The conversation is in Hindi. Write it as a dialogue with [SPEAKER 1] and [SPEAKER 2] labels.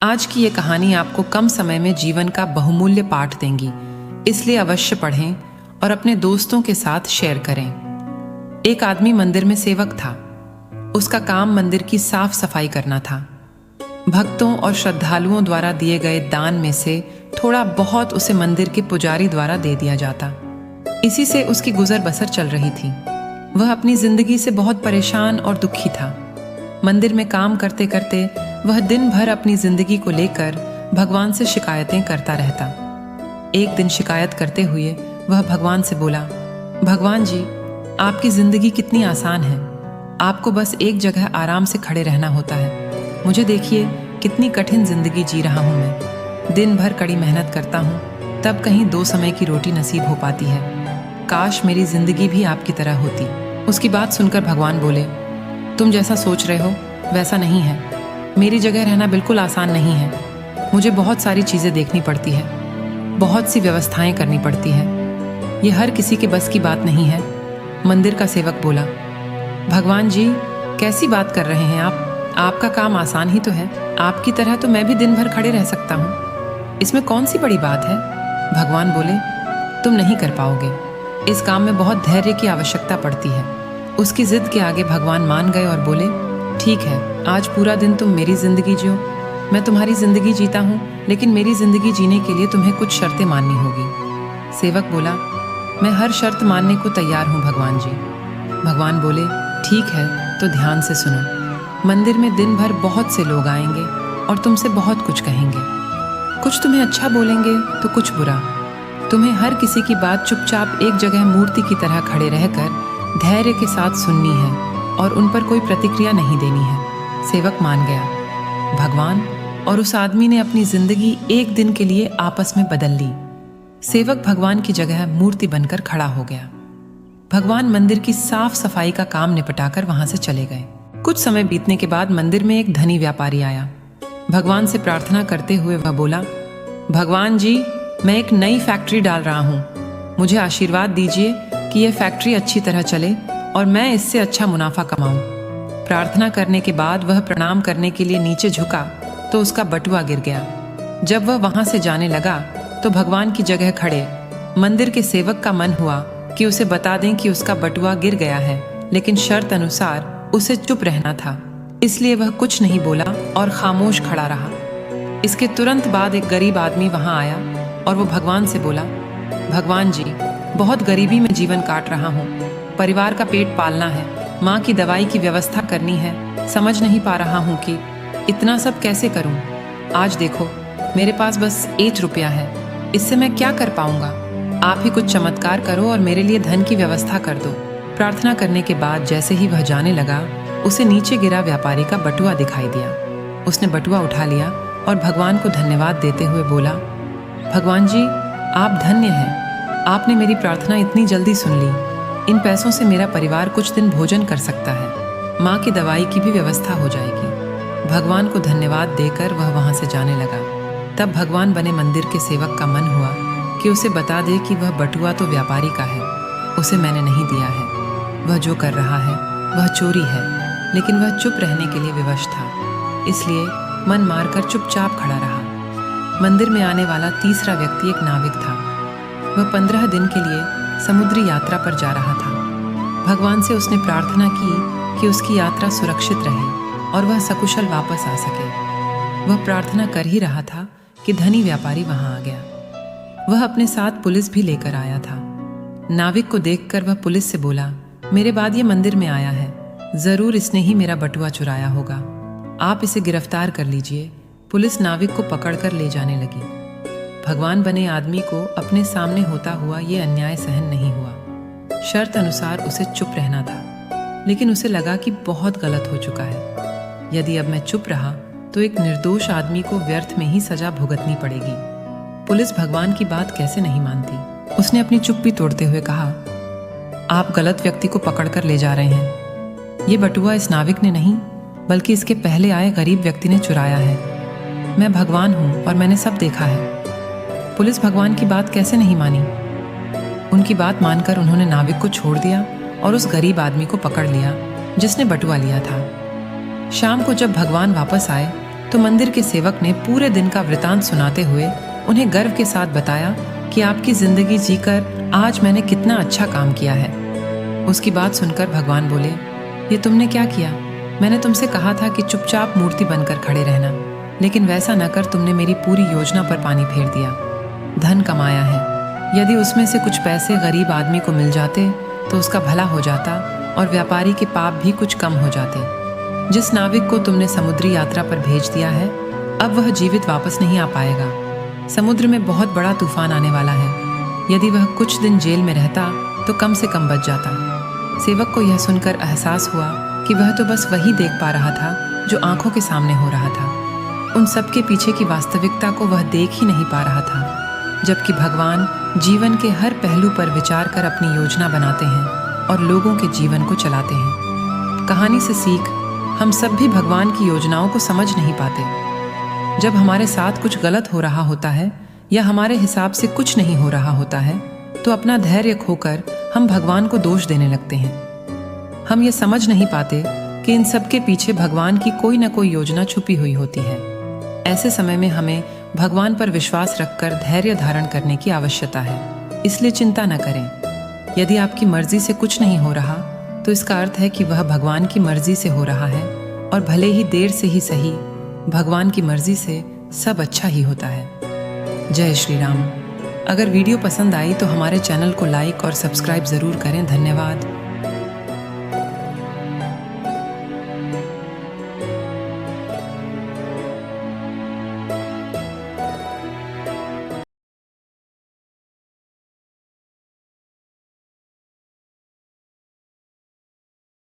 [SPEAKER 1] आज की ये कहानी आपको कम समय में जीवन का बहुमूल्य पाठ देंगी, इसलिए अवश्य पढ़ें और अपने दोस्तों के साथ शेयर करें। एक आदमी मंदिर में सेवक था। उसका काम मंदिर की साफ सफाई करना था। भक्तों और श्रद्धालुओं द्वारा दिए गए दान में से थोड़ा बहुत उसे मंदिर के पुजारी द्वारा दे दिया जाता। इसी से उसकी गुजर बसर चल रही थी। वह अपनी जिंदगी से बहुत परेशान और दुखी था। मंदिर में काम करते करते वह दिन भर अपनी जिंदगी को लेकर भगवान से शिकायतें करता रहता। एक दिन शिकायत करते हुए वह भगवान से बोला, भगवान जी, आपकी जिंदगी कितनी आसान है। आपको बस एक जगह आराम से खड़े रहना होता है। मुझे देखिए कितनी कठिन जिंदगी जी रहा हूँ मैं। दिन भर कड़ी मेहनत करता हूँ, तब कहीं 2 समय की रोटी नसीब हो पाती है। काश मेरी जिंदगी भी आपकी तरह होती। उसकी बात सुनकर भगवान बोले, तुम जैसा सोच रहे हो वैसा नहीं है। मेरी जगह रहना बिल्कुल आसान नहीं है। मुझे बहुत सारी चीज़ें देखनी पड़ती है, बहुत सी व्यवस्थाएं करनी पड़ती है। ये हर किसी के बस की बात नहीं है। मंदिर का सेवक बोला, भगवान जी, कैसी बात कर रहे हैं आप? आपका काम आसान ही तो है। आपकी तरह तो मैं भी दिन भर खड़े रह सकता हूँ। इसमें कौन सी बड़ी बात है? भगवान बोले, तुम नहीं कर पाओगे। इस काम में बहुत धैर्य की आवश्यकता पड़ती है। उसकी जिद के आगे भगवान मान गए और बोले, ठीक है, आज पूरा दिन तुम मेरी जिंदगी जियो। मैं तुम्हारी जिंदगी जीता हूँ, लेकिन मेरी जिंदगी जीने के लिए तुम्हें कुछ शर्तें माननी होगी। सेवक बोला, मैं हर शर्त मानने को तैयार हूँ भगवान जी। भगवान बोले, ठीक है, तो ध्यान से सुनो। मंदिर में दिन भर बहुत से लोग आएंगे और तुमसे बहुत कुछ कहेंगे। कुछ तुम्हें अच्छा बोलेंगे तो कुछ बुरा। तुम्हें हर किसी की बात चुपचाप एक जगह मूर्ति की तरह खड़े रहकर धैर्य के साथ सुननी है और उन पर कोई प्रतिक्रिया नहीं देनी है। सेवक मान गया। भगवान और उस आदमी ने अपनी जिंदगी एक दिन के लिए आपस में बदल ली। सेवक भगवान की जगह मूर्ति बनकर खड़ा हो गया। भगवान मंदिर की साफ सफाई का काम निपटाकर वहां से चले गए। कुछ समय बीतने के बाद मंदिर में एक धनी व्यापारी आया। भगवान से प्रार्थना करते हुए वह बोला, भगवान जी, मैं एक नई फैक्ट्री डाल रहा हूँ। मुझे आशीर्वाद दीजिए कि यह फैक्ट्री अच्छी तरह चले और मैं इससे अच्छा मुनाफा कमाऊं। प्रार्थना करने के बाद वह प्रणाम करने के लिए नीचे झुका तो उसका बटुआ गिर गया। जब वह वहां से जाने लगा तो भगवान की जगह खड़े मंदिर के सेवक का मन हुआ कि उसे बता दें कि उसका बटुआ गिर गया है, लेकिन शर्त अनुसार उसे चुप रहना था। इसलिए वह कुछ नहीं बोला और खामोश खड़ा रहा। इसके तुरंत बाद एक गरीब आदमी वहां आया और वो भगवान से बोला, भगवान जी, बहुत गरीबी में जीवन काट रहा हूँ। परिवार का पेट पालना है, माँ की दवाई की व्यवस्था करनी है। समझ नहीं पा रहा हूँ कि इतना सब कैसे करूँ। आज देखो, मेरे पास बस 1 रुपया है। इससे मैं क्या कर पाऊँगा? आप ही कुछ चमत्कार करो और मेरे लिए धन की व्यवस्था कर दो। प्रार्थना करने के बाद जैसे ही वह जाने लगा, उसे नीचे गिरा व्यापारी का बटुआ दिखाई दिया। उसने बटुआ उठा लिया और भगवान को धन्यवाद देते हुए बोला, भगवान जी, आप धन्य हैं। आपने मेरी प्रार्थना इतनी जल्दी सुन ली। इन पैसों से मेरा परिवार कुछ दिन भोजन कर सकता है। माँ की दवाई की भी व्यवस्था हो जाएगी। भगवान को धन्यवाद देकर वह वहाँ से जाने लगा। तब भगवान बने मंदिर के सेवक का मन हुआ कि उसे बता दे कि वह बटुआ तो व्यापारी का है, उसे मैंने नहीं दिया है। वह जो कर रहा है वह चोरी है, लेकिन वह चुप रहने के लिए विवश था, इसलिए मन मारकर चुपचाप खड़ा रहा। मंदिर में आने वाला तीसरा व्यक्ति एक नाविक था। वह 15 दिन के लिए समुद्री यात्रा पर जा रहा था। भगवान से उसने प्रार्थना की कि उसकी यात्रा सुरक्षित रहे और वह सकुशल वापस आ सके। वह प्रार्थना कर ही रहा था कि धनी व्यापारी वहां आ गया। वह अपने साथ पुलिस भी लेकर आया था। नाविक को देखकर वह पुलिस से बोला, मेरे बाद ये मंदिर में आया है, जरूर इसने ही मेरा बटुआ चुराया होगा। आप इसे गिरफ्तार कर लीजिए। पुलिस नाविक को पकड़कर ले जाने लगी। भगवान बने आदमी को अपने सामने होता हुआ ये अन्याय सहन नहीं हुआ। शर्त अनुसार उसे चुप रहना था, लेकिन उसे लगा कि बहुत गलत हो चुका है। यदि अब मैं चुप रहा तो एक निर्दोष आदमी को व्यर्थ में ही सजा भुगतनी पड़ेगी। पुलिस भगवान की बात कैसे नहीं मानती। उसने अपनी चुप्पी तोड़ते हुए कहा, आप गलत व्यक्ति को पकड़कर ले जा रहे हैं। ये बटुआ इस नाविक ने नहीं, बल्कि इसके पहले आए गरीब व्यक्ति ने चुराया है। मैं भगवान हूँ और मैंने सब देखा है। पुलिस भगवान की बात कैसे नहीं मानी। उनकी बात मानकर उन्होंने नाविक को छोड़ दिया और उस गरीब आदमी को पकड़ लिया जिसने बटुआ लिया था। शाम को जब भगवान वापस आए तो तो मंदिर के सेवक ने पूरे दिन का वृतांत सुनाते हुए उन्हें गर्व के साथ बताया कि आपकी जिंदगी जीकर आज मैंने कितना अच्छा काम किया है। उसकी बात सुनकर भगवान बोले, ये तुमने क्या किया? मैंने तुमसे कहा था कि चुपचाप मूर्ति बनकर खड़े रहना, लेकिन वैसा न कर तुमने मेरी पूरी योजना पर पानी फेर दिया। धन कमाया है, यदि उसमें से कुछ पैसे गरीब आदमी को मिल जाते तो उसका भला हो जाता और व्यापारी के पाप भी कुछ कम हो जाते। जिस नाविक को तुमने समुद्री यात्रा पर भेज दिया है, अब वह जीवित वापस नहीं आ पाएगा। समुद्र में बहुत बड़ा तूफान आने वाला है। यदि वह कुछ दिन जेल में रहता तो कम से कम बच जाता। सेवक को यह सुनकर एहसास हुआ कि वह तो बस वही देख पा रहा था जो आंखों के सामने हो रहा था। उन सब के पीछे की वास्तविकता को वह देख ही नहीं पा रहा था, जबकि भगवान जीवन के हर पहलू पर विचार कर अपनी योजना बनाते हैं और लोगों के जीवन को चलाते हैं। कहानी से सीख, हम सब भी भगवान की योजनाओं को समझ नहीं पाते। जब हमारे साथ कुछ गलत हो रहा होता है या हमारे हिसाब से कुछ नहीं हो रहा होता है, तो अपना धैर्य खोकर हम भगवान को दोष देने लगते हैं। हम ये समझ नहीं पाते कि इन सब के पीछे भगवान की कोई न कोई योजना छुपी हुई होती है। ऐसे समय में हमें भगवान पर विश्वास रखकर धैर्य धारण करने की आवश्यकता है। इसलिए चिंता न करें। यदि आपकी मर्जी से कुछ नहीं हो रहा तो इसका अर्थ है कि वह भगवान की मर्जी से हो रहा है, और भले ही देर से ही सही, भगवान की मर्जी से सब अच्छा ही होता है। जय श्री राम। अगर वीडियो पसंद आई तो हमारे चैनल को लाइक और सब्सक्राइब ज़रूर करें। धन्यवाद।